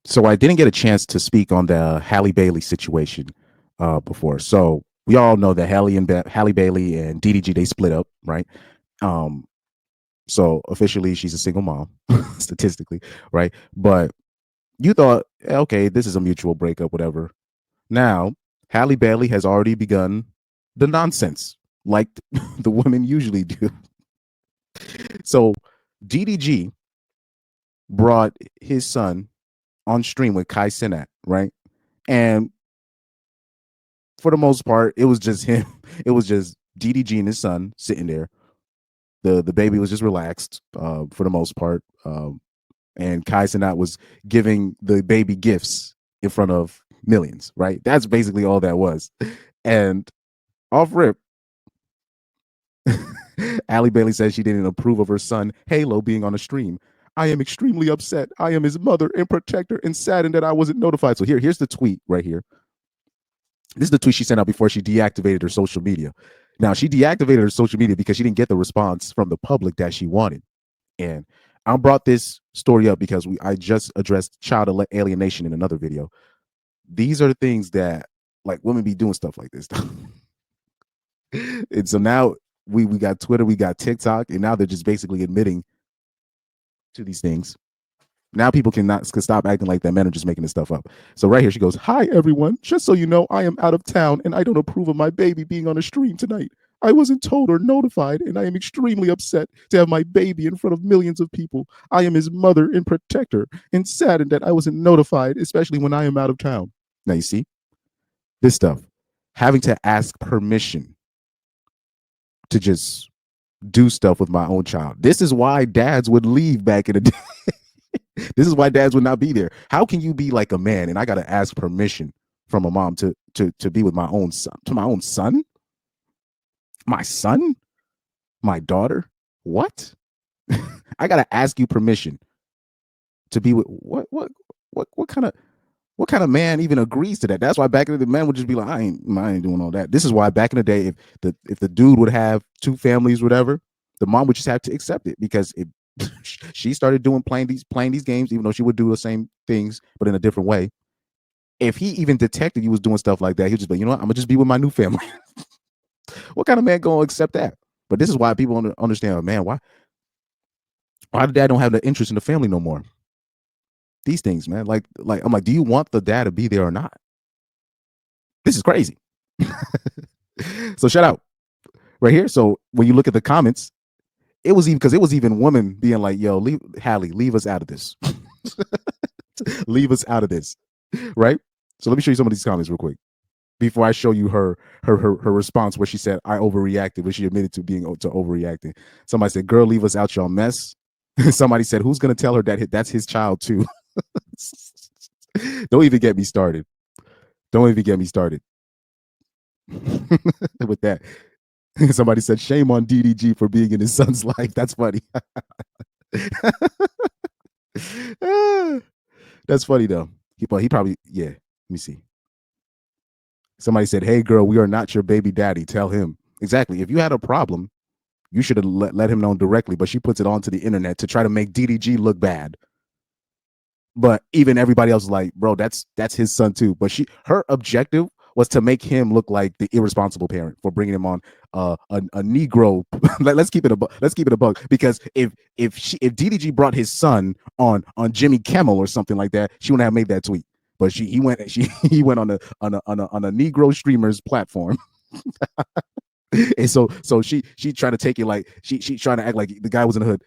So I didn't get a chance to speak on the Halle Bailey situation before. So we all know that Halle Bailey and DDG, they split up, right? Um, so officially she's a single mom, statistically, right? But you thought, okay, this is a mutual breakup, whatever. Now Halle Bailey has already begun the nonsense, like the women usually do. So DDG brought his son on stream with Cenat, right? And for the most part, it was just him. It was just DDG and his son sitting there. The baby was just relaxed for the most part. And Cenat was giving the baby gifts in front of millions, right? That's basically all that was. And off rip, Allie Bailey says she didn't approve of her son Halo being on a stream. I am extremely upset. I am his mother and protector and saddened that I wasn't notified. So here's the tweet right here. This is the tweet she sent out before she deactivated her social media. Now, she deactivated her social media because she didn't get the response from the public that she wanted. And I brought this story up because I just addressed child alienation in another video. These are the things that like women be doing stuff like this. And so now we got Twitter, we got TikTok, and now they're just basically admitting to these things. Now people can stop acting like that men are just making this stuff up. So right here she goes, "Hi everyone, just so you know, I am out of town and I don't approve of my baby being on a stream tonight. I wasn't told or notified and I am extremely upset to have my baby in front of millions of people. I am his mother and protector and saddened that I wasn't notified, especially when I am out of town." Now you see this stuff, having to ask permission to just do stuff with my own child. This is why dads would leave back in the day. This is why dads would not be there. How can you be like a man and I got to ask permission from a mom to be with my own son, my son, my daughter? What? I got to ask you permission to be with what kind of man even agrees to that? That's why back in the day, the man would just be like, I ain't doing all that. This is why back in the day, if the dude would have two families, whatever, the mom would just have to accept it because she started playing these games, even though she would do the same things, but in a different way. If he even detected you was doing stuff like that, he'd just be, you know what, I'm gonna just be with my new family. What kind of man gonna accept that? But this is why people understand, man, why the dad don't have the interest in the family no more. These things, man. Like I'm like, do you want the dad to be there or not? This is crazy. So shout out right here. So when you look at the comments, it was even women being like, yo, Halle, leave us out of this. Leave us out of this. Right? So let me show you some of these comments real quick before I show you her response where she said, I overreacted, where she admitted to overreacting. Somebody said, girl, leave us out your mess. Somebody said, who's going to tell her that that's his child too? Don't even get me started. Don't even get me started with that. Somebody said, shame on DDG for being in his son's life. That's funny. That's funny though. He probably, yeah. Let me see. Somebody said, hey girl, we are not your baby daddy. Tell him. Exactly. If you had a problem, you should have let him know directly, but she puts it onto the internet to try to make DDG look bad. But even everybody else is like, bro, that's his son too. But her objective was to make him look like the irresponsible parent for bringing him on a Negro. let's keep it a buck, because if DDG brought his son on Jimmy Kimmel or something like that, she wouldn't have made that tweet. But he went on a Negro streamer's platform. And so she tried to take it like she trying to act like the guy was in the hood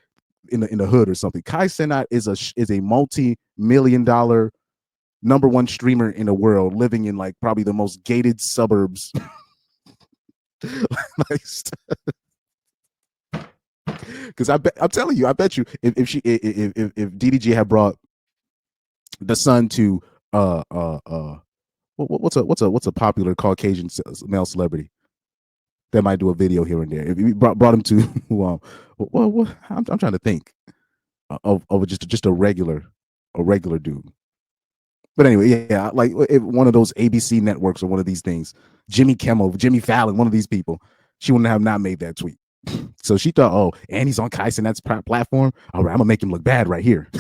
in the hood or something. Cenat is a multi-million-dollar #1 streamer in the world, living in like probably the most gated suburbs. Because I'm telling you, I bet you if DDG had brought the son to what's a popular Caucasian male celebrity that might do a video here and there. If we brought him to, I'm trying to think of just a regular dude. But anyway, yeah, like if one of those ABC networks or one of these things, Jimmy Kimmel, Jimmy Fallon, one of these people, she wouldn't have not made that tweet. So she thought, oh, and he's on Cenat's platform. All right, I'm gonna make him look bad right here.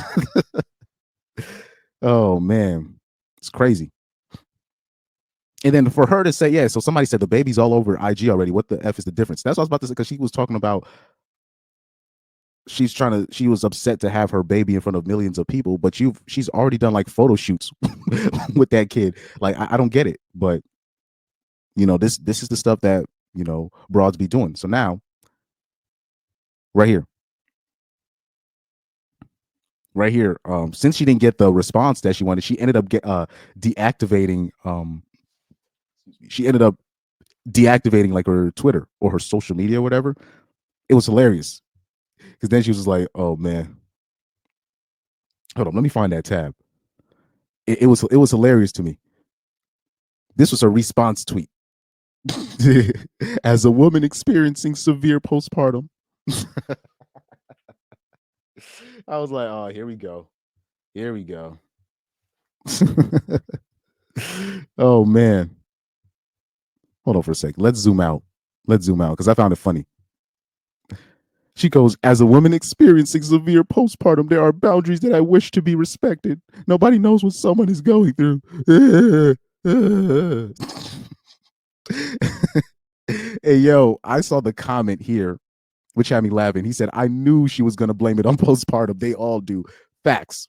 Oh man, it's crazy. And then for her to say, yeah, so somebody said the baby's all over IG already. What the F is the difference? That's what I was about to say, because she was talking about she was upset to have her baby in front of millions of people, but she's already done like photo shoots with that kid. Like, I don't get it. But this is the stuff that, broads be doing. So now, right here. Right here, since she didn't get the response that she wanted, she ended up deactivating she ended up deactivating like her Twitter or her social media or whatever. It was hilarious because then she was just like, "Oh man, hold on, let me find that tab." It was hilarious to me. This was a response tweet. As a woman experiencing severe postpartum, I was like, "Oh, here we go, here we go." Oh man, hold on for a sec. Let's zoom out because I found it funny. She goes, as a woman experiencing severe postpartum, there are boundaries that I wish to be respected. Nobody knows what someone is going through. Hey, yo, I saw the comment here, which had me laughing. He said, I knew she was going to blame it on postpartum. They all do. Facts.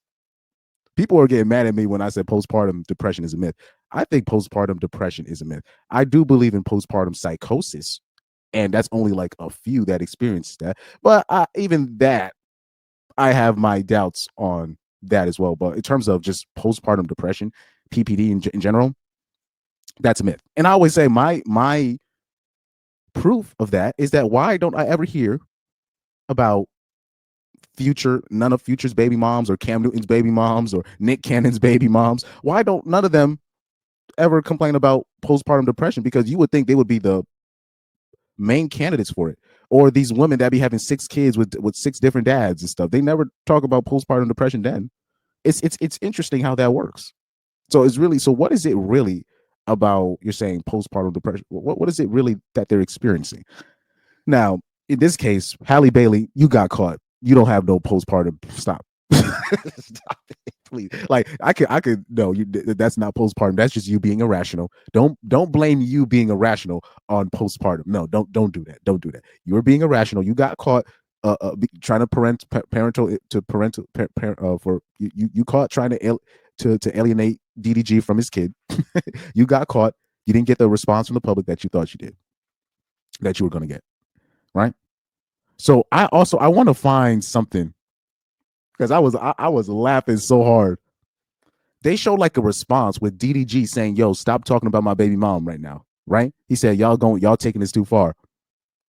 People are getting mad at me when I said postpartum depression is a myth. I think postpartum depression is a myth. I do believe in postpartum psychosis. And that's only like a few that experience that. But even that, I have my doubts on that as well. But in terms of just postpartum depression, PPD in general, that's a myth. And I always say my proof of that is that why don't I ever hear about none of Future's baby moms or Cam Newton's baby moms or Nick Cannon's baby moms? Why don't none of them ever complain about postpartum depression? Because you would think they would be the main candidates for it, or these women that be having 6 kids with 6 different dads and stuff. They never talk about postpartum depression then. It's interesting how that works. So what is it really about, you're saying postpartum depression? What is it really that they're experiencing? Now, in this case, Halle Bailey, you got caught. You don't have no postpartum. Stop. Stop it, please. Like I could no, that's not postpartum. That's just you being irrational. Don't blame you being irrational on postpartum. No, don't do that. Don't do that. You're being irrational. You got caught trying to you caught trying to alienate DDG from his kid. You got caught. You didn't get the response from the public that you thought you did, that you were going to get, right? So I want to find something, because I was laughing so hard. They showed like a response with DDG saying, "Yo, stop talking about my baby mom right now." Right? He said, "Y'all taking this too far."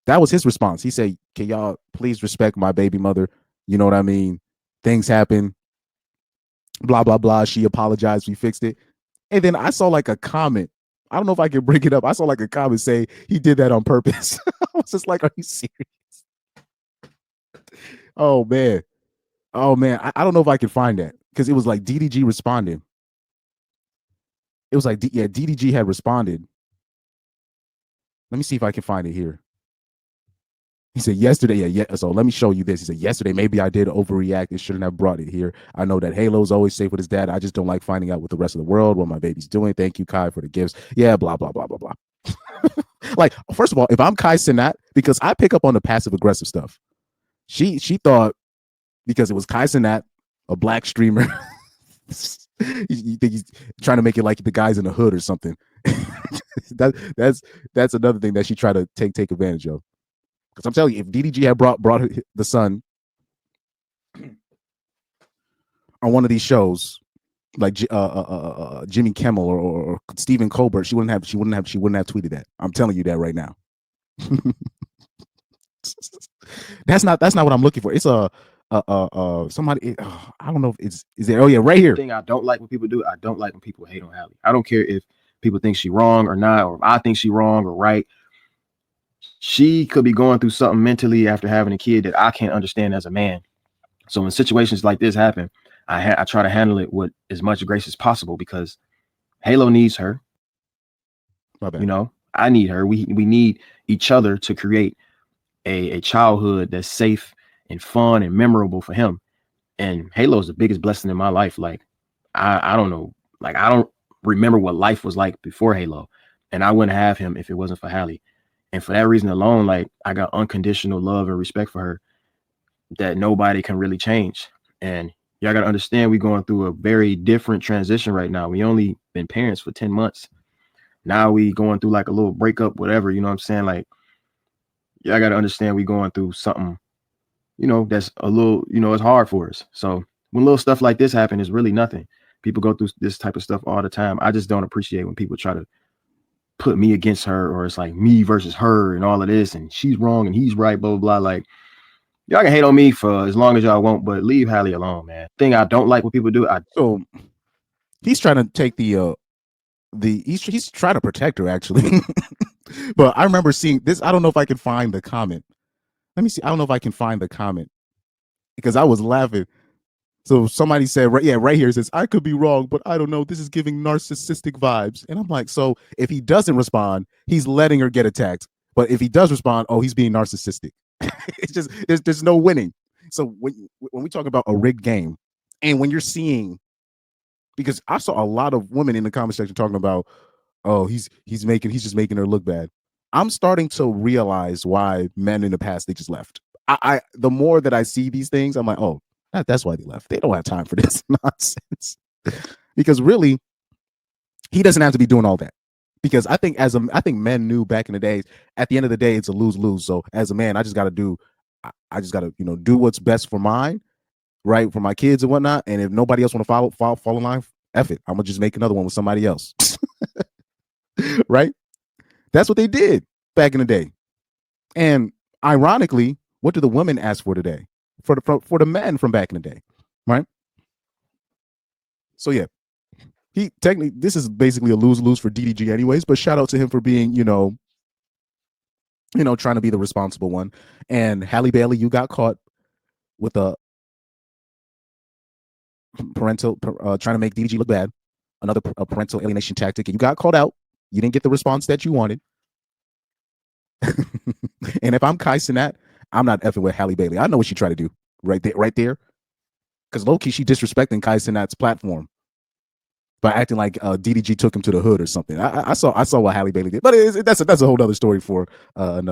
That was his response. He said, "Can y'all please respect my baby mother? You know what I mean? Things happen. Blah blah blah." She apologized. We fixed it. And then I saw like a comment. I don't know if I can bring it up. I saw like a comment say he did that on purpose. I was just like, "Are you serious?" Oh man. Oh man. I don't know if I can find that, because it was like DDG responding. It was like, DDG had responded. Let me see if I can find it here. He said yesterday, so let me show you this. He said, yesterday, maybe I did overreact and shouldn't have brought it here. I know that Halo's always safe with his dad. I just don't like finding out what the rest of the world, what my baby's doing. Thank you, Kai, for the gifts. Yeah, blah, blah, blah, blah, blah. Like, first of all, if I'm Kai Cenat, because I pick up on the passive aggressive stuff. She thought, because it was Kai Cenat, a black streamer, you think he's trying to make it like the guy's in the hood or something. That's another thing that she tried to take advantage of. Because I'm telling you, if DDG had brought the son on one of these shows, like Jimmy Kimmel or Stephen Colbert, she wouldn't have tweeted that. I'm telling you that right now. That's not what I'm looking for. It's somebody. I don't know if is there. Oh yeah, right here. Thing I don't like when people do. I don't like when people hate on Halle. I don't care if people think she's wrong or not, or if I think she's wrong or right. She could be going through something mentally after having a kid that I can't understand as a man. So when situations like this happen, I try to handle it with as much grace as possible, because Halo needs her. You know, I need her. We need each other to create a childhood that's safe and fun and memorable for him. And Halo is the biggest blessing in my life. Like, I don't know. Like, I don't remember what life was like before Halo, and I wouldn't have him if it wasn't for Halle. And for that reason alone, like, I got unconditional love and respect for her that nobody can really change. And y'all got to understand, we going through a very different transition right now. We only been parents for 10 months. Now we going through like a little breakup, whatever, you know what I'm saying? Like, y'all got to understand we going through something, you know, that's a little, you know, it's hard for us. So when little stuff like this happen, it's really nothing. People go through this type of stuff all the time. I just don't appreciate when people try to put me against her, or it's like me versus her and all of this, and she's wrong and he's right, blah, blah, blah. Like, y'all can hate on me for as long as y'all want, but leave Halle alone, man. Thing I don't like what people do. So he's trying to take he's trying to protect her, actually. But I remember seeing this. I don't know if I can find the comment. Let me see. I don't know if I can find the comment because I was laughing. So somebody said, right here, it says, I could be wrong, but I don't know. This is giving narcissistic vibes. And I'm like, so if he doesn't respond, he's letting her get attacked. But if he does respond, oh, he's being narcissistic. It's just, there's no winning. So when we talk about a rigged game, and when you're seeing, because I saw a lot of women in the comment section talking about, oh, he's just making her look bad. I'm starting to realize why men in the past, they just left. I the more that I see these things, I'm like, oh, that's why they left. They don't have time for this nonsense. Because really, he doesn't have to be doing all that. Because I think men knew back in the days, at the end of the day, it's a lose-lose. So as a man, I just got to do what's best for mine, right, for my kids and whatnot. And if nobody else want to fall in line, F it. I'm gonna just make another one with somebody else. Right? That's what they did back in the day. And ironically, what do the women ask for today? For the men from back in the day, right? So yeah, this is basically a lose-lose for DDG anyways, but shout out to him for being, trying to be the responsible one. And Halle Bailey, you got caught with a parental trying to make DDG look bad, another parental alienation tactic, and you got called out. You didn't get the response that you wanted. And if I'm Kai Cenat, I'm not effing with Halle Bailey. I know what she tried to do right there. Because low-key, she disrespecting Kai Cenat's platform by acting like DDG took him to the hood or something. I saw what Halle Bailey did, but that's a whole other story for another day.